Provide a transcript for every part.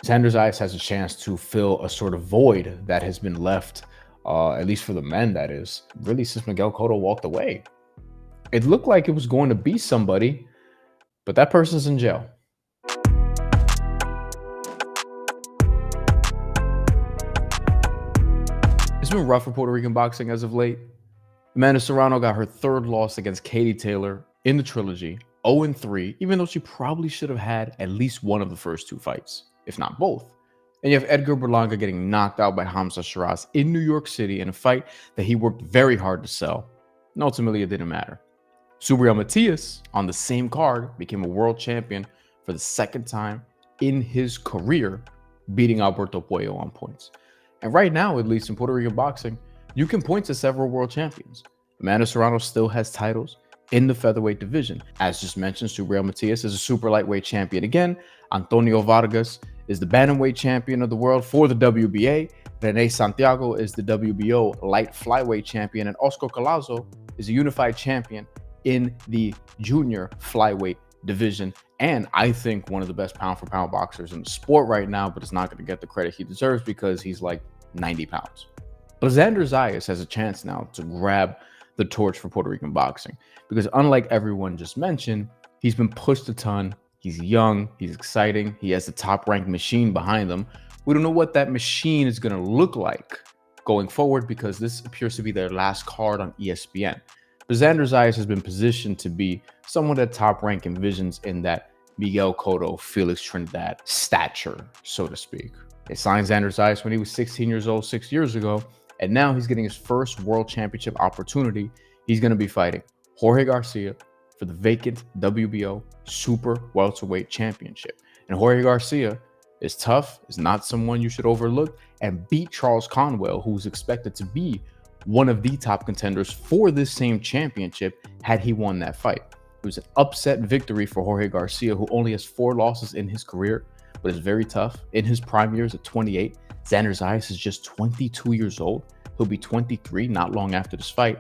Xander Zayas has a chance to fill a sort of void that has been left, at least for the men, that is, really since Miguel Cotto walked away. It looked like it was going to be somebody, but that person's in jail. It's been rough for Puerto Rican boxing as of late. Amanda Serrano got her third loss against Katie Taylor in the trilogy, 0-3, even though she probably should have had at least one of the first two fights, if not both. And you have Edgar Berlanga getting knocked out by Hamza Shiraz in New York City in a fight that he worked very hard to sell. And ultimately, it didn't matter. Subriel Matias, on the same card, became a world champion for the second time in his career, beating Alberto Puello on points. And right now, at least in Puerto Rican boxing, you can point to several world champions. Amanda Serrano still has titles in the featherweight division. As just mentioned, Subriel Matias is a super lightweight champion again. Antonio Vargas is the bantamweight champion of the world for the WBA. Rene Santiago is the WBO light flyweight champion. And Oscar Collazo is a unified champion in the junior flyweight division. And I think one of the best pound for pound boxers in the sport right now, but is not going to get the credit he deserves because he's like 90 pounds. But Xander Zayas has a chance now to grab the torch for Puerto Rican boxing because unlike everyone just mentioned, he's been pushed a ton. He's young, he's exciting, he has the top-ranked machine behind him. We don't know what that machine is going to look like going forward because this appears to be their last card on ESPN. But Xander Zayas has been positioned to be someone that Top Rank envisions in that Miguel Cotto, Felix Trinidad stature, so to speak. They signed Xander Zayas when he was 16 years old 6 years ago, and now he's getting his first world championship opportunity. He's going to be fighting Jorge Garcia for the vacant WBO Super Welterweight Championship. And Jorge Garcia is tough, is not someone you should overlook, and beat Charles Conwell, who's expected to be one of the top contenders for this same championship had he won that fight. It was an upset victory for Jorge Garcia, who only has 4 losses in his career, but is very tough. In his prime years at 28, Xander Zayas is just 22 years old. He'll be 23 not long after this fight.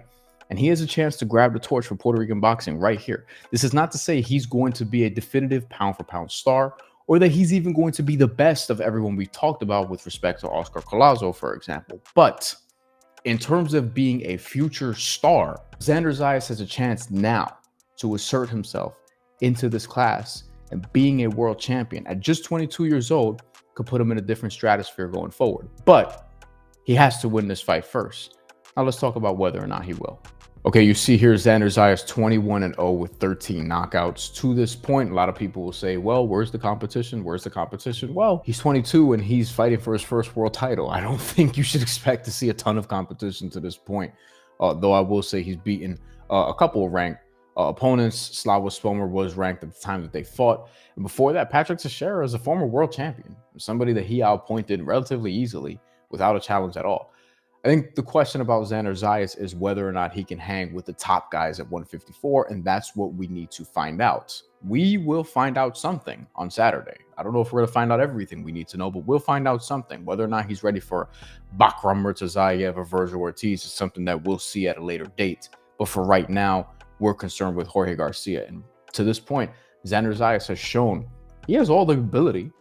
And he has a chance to grab the torch for Puerto Rican boxing right here. This is not to say he's going to be a definitive pound-for-pound star or that he's even going to be the best of everyone we talked about with respect to Oscar Collazo, for example. But in terms of being a future star, Xander Zayas has a chance now to assert himself into this class, and being a world champion at just 22 years old could put him in a different stratosphere going forward. But he has to win this fight first. Now let's talk about whether or not he will. Okay, you see here Xander Zayas 21-0 with 13 knockouts. To this point, a lot of people will say, well, where's the competition? Where's the competition? Well, he's 22 and he's fighting for his first world title. I don't think you should expect to see a ton of competition to this point. Though I will say he's beaten a couple of ranked opponents. Slava Spomer was ranked at the time that they fought. And before that, Patrick Teixeira is a former world champion, somebody that he outpointed relatively easily without a challenge at all. I think the question about Xander Zayas is whether or not he can hang with the top guys at 154, and that's what we need to find out. We will find out something on Saturday. I don't know if we're going to find out everything we need to know, but we'll find out something. Whether or not he's ready for Bakram Murtazayev or Virgil Ortiz is something that we'll see at a later date. But for right now, we're concerned with Jorge Garcia. And to this point, Xander Zayas has shown he has all the ability.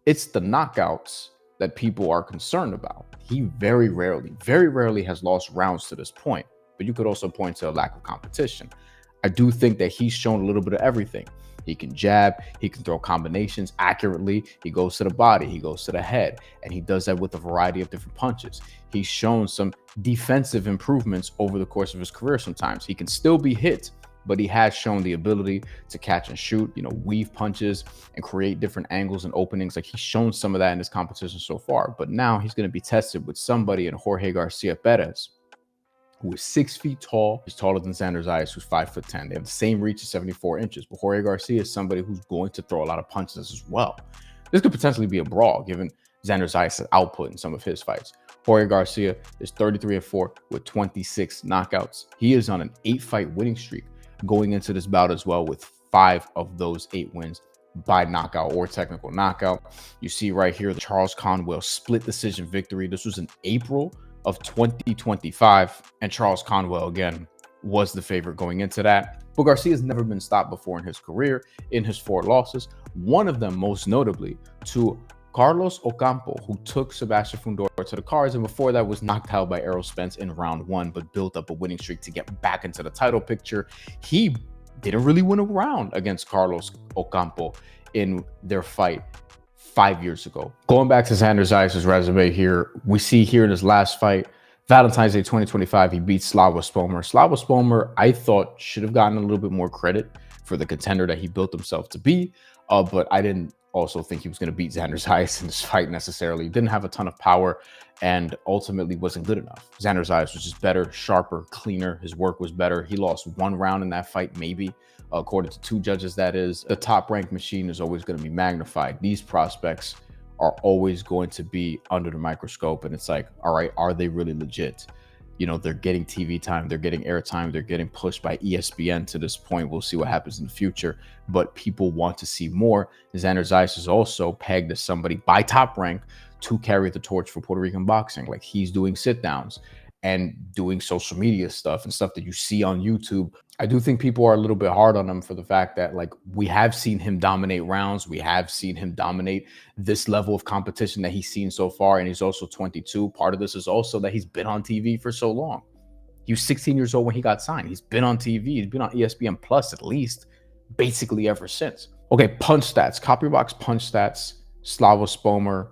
It's the knockouts that people are concerned about. He very rarely has lost rounds to this point, but you could also point to a lack of competition. I do think that he's shown a little bit of everything. He can jab, he can throw combinations accurately, he goes to the body, he goes to the head, and he does that with a variety of different punches. He's shown some defensive improvements over the course of his career sometimes. He can still be hit, but he has shown the ability to catch and shoot, weave punches and create different angles and openings. Like, he's shown some of that in his competition so far, but now he's going to be tested with somebody in Jorge Garcia Perez, who is 6 feet tall. He's taller than Xander Zayas, who's 5'10". They have the same reach of 74 inches, but Jorge Garcia is somebody who's going to throw a lot of punches as well. This could potentially be a brawl, given Xander Zayas' output in some of his fights. Jorge Garcia is 33-4 with 26 knockouts. He is on an 8-fight winning streak going into this bout as well, with 5 of those 8 wins by knockout or technical knockout. You see right here the Charles Conwell split decision victory. This was in April of 2025, and Charles Conwell again was the favorite going into that. But Garcia's never been stopped before in his career, in his 4 losses, one of them most notably to Carlos Ocampo, who took Sebastian Fundora to the cards, and before that was knocked out by Errol Spence in round 1, but built up a winning streak to get back into the title picture. He didn't really win a round against Carlos Ocampo in their fight 5 years ago. Going back to Xander Zayas' resume here, we see here in his last fight, Valentine's Day 2025, he beat Slava Spomer. Slava Spomer, I thought, should have gotten a little bit more credit for the contender that he built himself to be, but I didn't also think he was going to beat Xander Zayas in this fight necessarily. He didn't have a ton of power and ultimately wasn't good enough. Xander Zayas was just better, sharper, cleaner. His work was better. He lost 1 round in that fight, maybe. According to 2 judges, that is. The top-ranked machine is always going to be magnified. These prospects are always going to be under the microscope, and it's like, all right, are they really legit? You know, they're getting TV time, they're getting airtime, they're getting pushed by ESPN to this point. We'll see what happens in the future, but people want to see more. Xander Zayas is also pegged as somebody by Top Rank to carry the torch for Puerto Rican boxing. Like, he's doing sit-downs and doing social media stuff and stuff that you see on YouTube. I do think people are a little bit hard on him for the fact that, like, we have seen him dominate rounds. We have seen him dominate this level of competition that he's seen so far. And he's also 22. Part of this is also that he's been on TV for so long. He was 16 years old when he got signed. He's been on TV. He's been on ESPN Plus at least basically ever since. Okay, punch stats. Copybox punch stats. Slava Spomer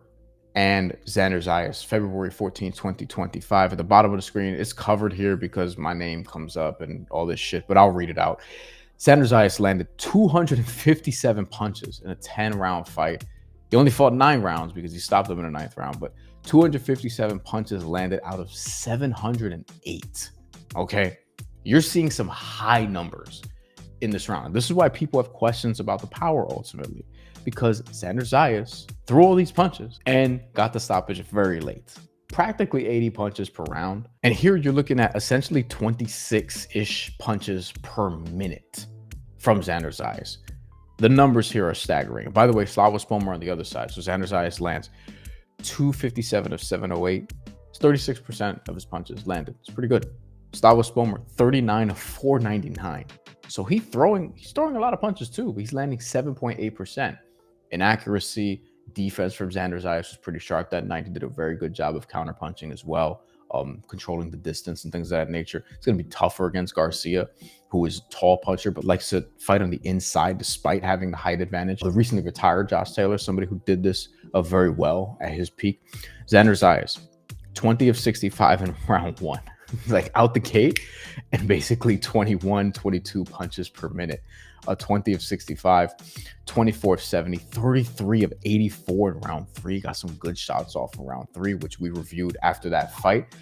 and Xander Zayas, February 14, 2025. At the bottom of the screen, it's covered here because my name comes up and all this shit, but I'll read it out. Xander Zayas landed 257 punches in a 10-round fight. He only fought 9 rounds because he stopped them in the 9th round, but 257 punches landed out of 708. Okay? You're seeing some high numbers in this round. This is why people have questions about the power ultimately, because Xander Zayas threw all these punches and got the stoppage very late. Practically 80 punches per round. And here you're looking at essentially 26-ish punches per minute from Xander Zayas. The numbers here are staggering. By the way, Slava Spomer on the other side. So Xander Zayas lands 257 of 708. It's 36% of his punches landed. It's pretty good. Slava Spomer, 39 of 499. So he's throwing a lot of punches too. He's landing 7.8%. In accuracy, defense from Xander Zayas was pretty sharp that night. He did a very good job of counterpunching as well, controlling the distance and things of that nature. It's going to be tougher against Garcia, who is a tall puncher but likes to fight on the inside despite having the height advantage. The recently retired Josh Taylor, somebody who did this very well at his peak. Xander Zayas, 20 of 65 in round 1. Like out the gate, and basically 21, 22 punches per minute. 20 of 65, 24 of 70, 33 of 84 in round 3. Got some good shots off in round 3, which we reviewed after that fight.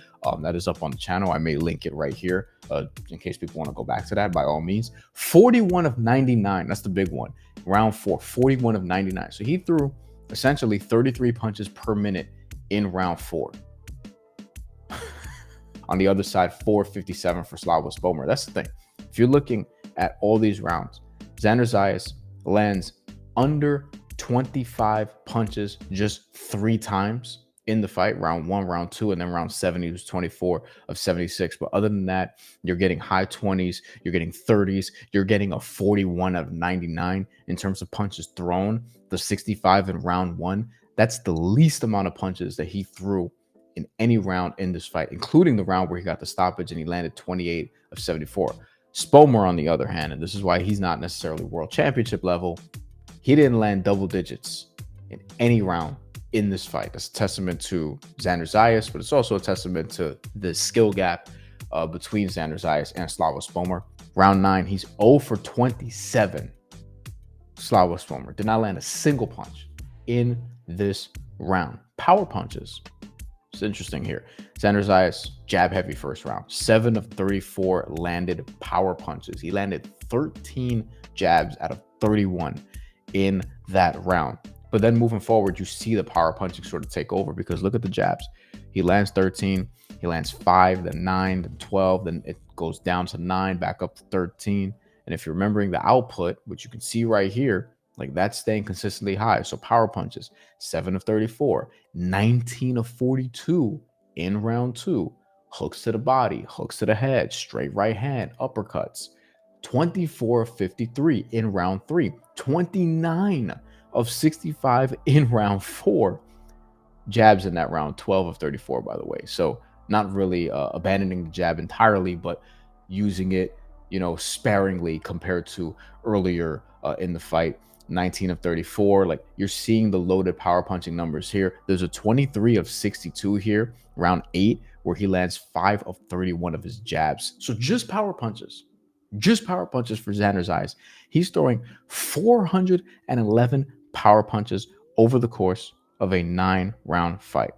That is up on the channel. I may link it right here in case people want to go back to that, by all means. 41 of 99. That's the big one. Round 4, 41 of 99. So he threw essentially 33 punches per minute in round 4. On the other side, 457 for Slava Spomer. That's the thing. If you're looking at all these rounds, Xander Zayas lands under 25 punches just 3 times in the fight. Round 1, round 2, and then round 7, he was 24 of 76. But other than that, you're getting high 20s, you're getting 30s, you're getting a 41 of 99 in terms of punches thrown. The 65 in round 1, that's the least amount of punches that he threw in any round in this fight, including the round where he got the stoppage and he landed 28 of 74. Spomer, on the other hand, and this is why he's not necessarily world championship level, he didn't land double digits in any round in this fight. That's a testament to Xander Zayas, but it's also a testament to the skill gap between Xander Zayas and Slava Spomer. Round 9, he's 0 for 27. Slava Spomer did not land a single punch in this round. Power punches. It's interesting here. Xander Zayas, jab heavy first round. 7 of 34 landed power punches. He landed 13 jabs out of 31 in that round. But then moving forward, you see the power punching sort of take over because look at the jabs. He lands 13, he lands 5, then 9, then 12, then it goes down to 9, back up to 13. And if you're remembering the output, which you can see right here, like that's staying consistently high. So power punches, 7 of 34, 19 of 42 in round 2. Hooks to the body, hooks to the head, straight right hand, uppercuts. 24 of 53 in round 3, 29 of 65 in round 4. Jabs in that round, 12 of 34, by the way. So not really abandoning the jab entirely, but using it, sparingly compared to earlier in the fight. 19 of 34. Like, you're seeing the loaded power punching numbers here. There's a 23 of 62 here, round 8, where he lands 5 of 31 of his jabs. So just power punches. Just power punches for Xander Zayas. He's throwing 411 power punches over the course of a 9-round fight.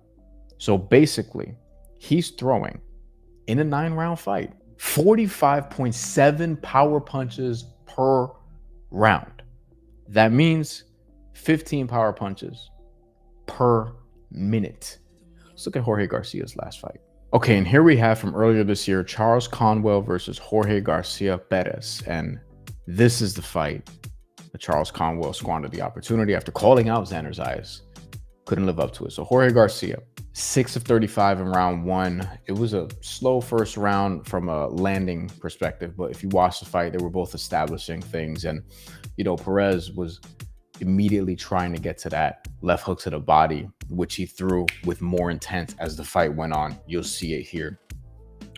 So basically, he's throwing, in a 9-round fight, 45.7 power punches per round. That means 15 power punches per minute. Let's look at Jorge Garcia's last fight. Okay, and here we have from earlier this year, Charles Conwell versus Jorge Garcia Perez. And this is the fight that Charles Conwell squandered the opportunity after calling out Xander Zayas. Couldn't live up to it. So Jorge Garcia, 6 of 35 in round 1. It was a slow first round from a landing perspective, but if you watch the fight, they were both establishing things. And, Perez was immediately trying to get to that left hook to the body, which he threw with more intent as the fight went on. You'll see it here.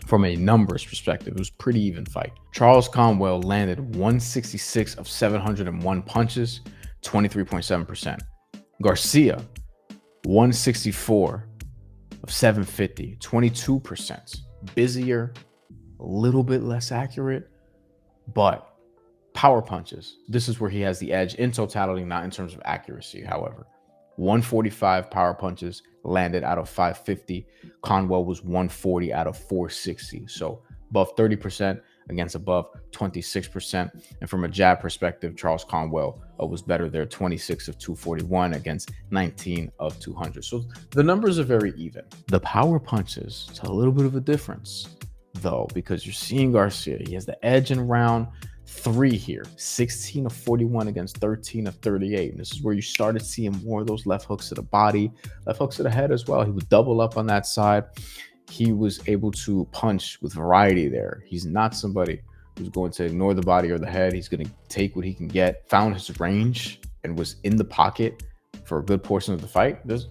From a numbers perspective, it was a pretty even fight. Charles Conwell landed 166 of 701 punches, 23.7%. Garcia, 164 of 750, 22%. Busier, a little bit less accurate, but power punches. This is where he has the edge in totality, not in terms of accuracy, however. 145 power punches landed out of 550. Conwell was 140 out of 460. So above 30% against above 26%. And from a jab perspective, Charles Conwell was better there, 26 of 241 against 19 of 200. So the numbers are very even. The power punches, it's a little bit of a difference, though, because you're seeing Garcia. He has the edge in round 3 here, 16 of 41 against 13 of 38. And this is where you started seeing more of those left hooks to the body, left hooks to the head as well. He would double up on that side. He was able to punch with variety there. He's not somebody who's going to ignore the body or the head. He's going to take what he can get, found his range, and was in the pocket for a good portion of the fight. There's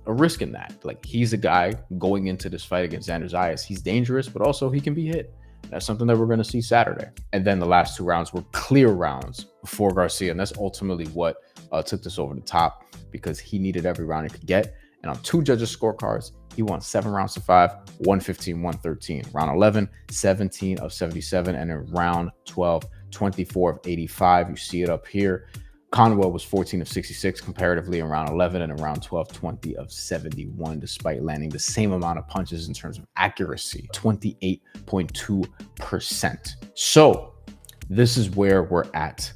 a risk in that. Like, he's a guy going into this fight against Xander Zayas. He's dangerous, but also he can be hit. That's something that we're going to see Saturday. And then the last 2 rounds were clear rounds for Garcia. And that's ultimately what took this over the top, because he needed every round he could get. And on 2 judges' scorecards, he won 7 rounds to 5, 115, 113. Round 11, 17 of 77. And in round 12, 24 of 85. You see it up here. Conwell was 14 of 66 comparatively in round 11, and in round 12, 20 of 71, despite landing the same amount of punches in terms of accuracy, 28.2%. So this is where we're at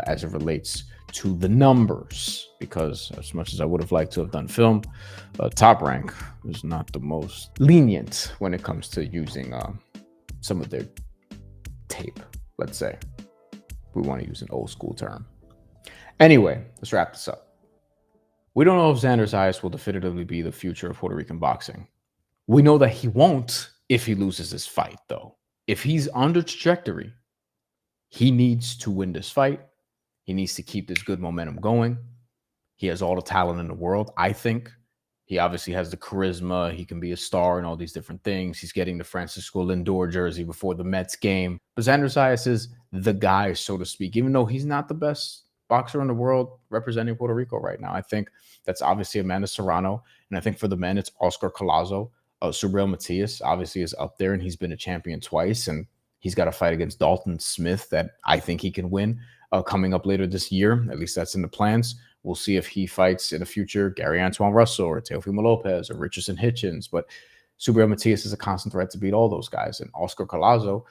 as it relates to the numbers, because as much as I would have liked to have done film, Top Rank is not the most lenient when it comes to using some of their tape, let's say. We want to use an old school term. Anyway, let's wrap this up. We don't know if Xander Zayas will definitively be the future of Puerto Rican boxing. We know that he won't if he loses this fight, though. If he's on the trajectory, he needs to win this fight. He needs to keep this good momentum going. He has all the talent in the world, I think. He obviously has the charisma. He can be a star and all these different things. He's getting the Francisco Lindor jersey before the Mets game. But Xander Zayas is the guy, so to speak, even though he's not the best boxer in the world representing Puerto Rico right now. I think that's obviously Amanda Serrano. And I think for the men, it's Oscar Collazo. Subriel Matias obviously is up there, and he's been a champion twice. And he's got a fight against Dalton Smith that I think he can win coming up later this year. At least that's in the plans. We'll see if he fights in the future Gary Antoine Russell or Teofimo Lopez or Richardson Hitchens. But Subriel Matias is a constant threat to beat all those guys. And Oscar Collazo,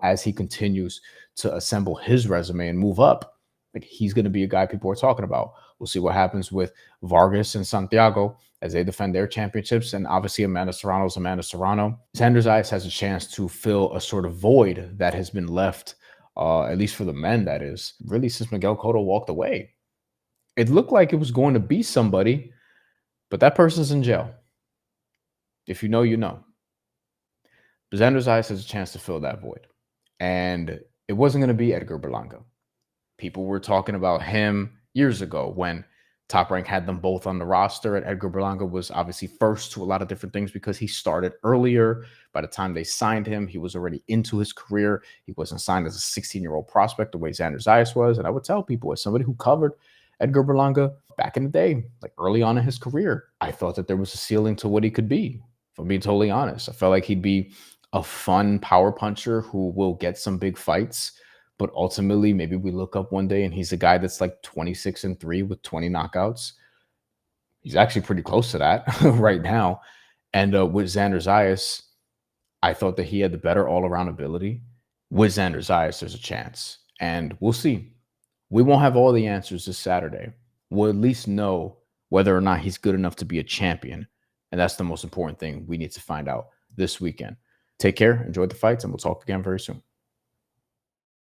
as he continues to assemble his resume and move up, like, he's going to be a guy people are talking about. We'll see what happens with Vargas and Santiago as they defend their championships. And obviously, Amanda Serrano's Amanda Serrano. Xander Zayas has a chance to fill a sort of void that has been left, at least for the men, that is, really since Miguel Cotto walked away. It looked like it was going to be somebody, but that person's in jail. If you know, you know. But Xander Zayas has a chance to fill that void. And it wasn't going to be Edgar Berlanga. People were talking about him, years ago when Top Rank had them both on the roster, and Edgar Berlanga was obviously first to a lot of different things because he started earlier. By the time they signed him, he was already into his career. He wasn't signed as a 16-year-old prospect the way Xander Zayas was. And I would tell people, as somebody who covered Edgar Berlanga back in the day, like early on in his career, I thought that there was a ceiling to what he could be. If I'm being totally honest, I felt like he'd be a fun power puncher who will get some big fights. But ultimately, maybe we look up one day and he's a guy that's like 26-3 with 20 knockouts. He's actually pretty close to that right now. And with Xander Zayas, I thought that he had the better all-around ability. With Xander Zayas, there's a chance. And we'll see. We won't have all the answers this Saturday. We'll at least know whether or not he's good enough to be a champion. And that's the most important thing we need to find out this weekend. Take care, enjoy the fights, and we'll talk again very soon.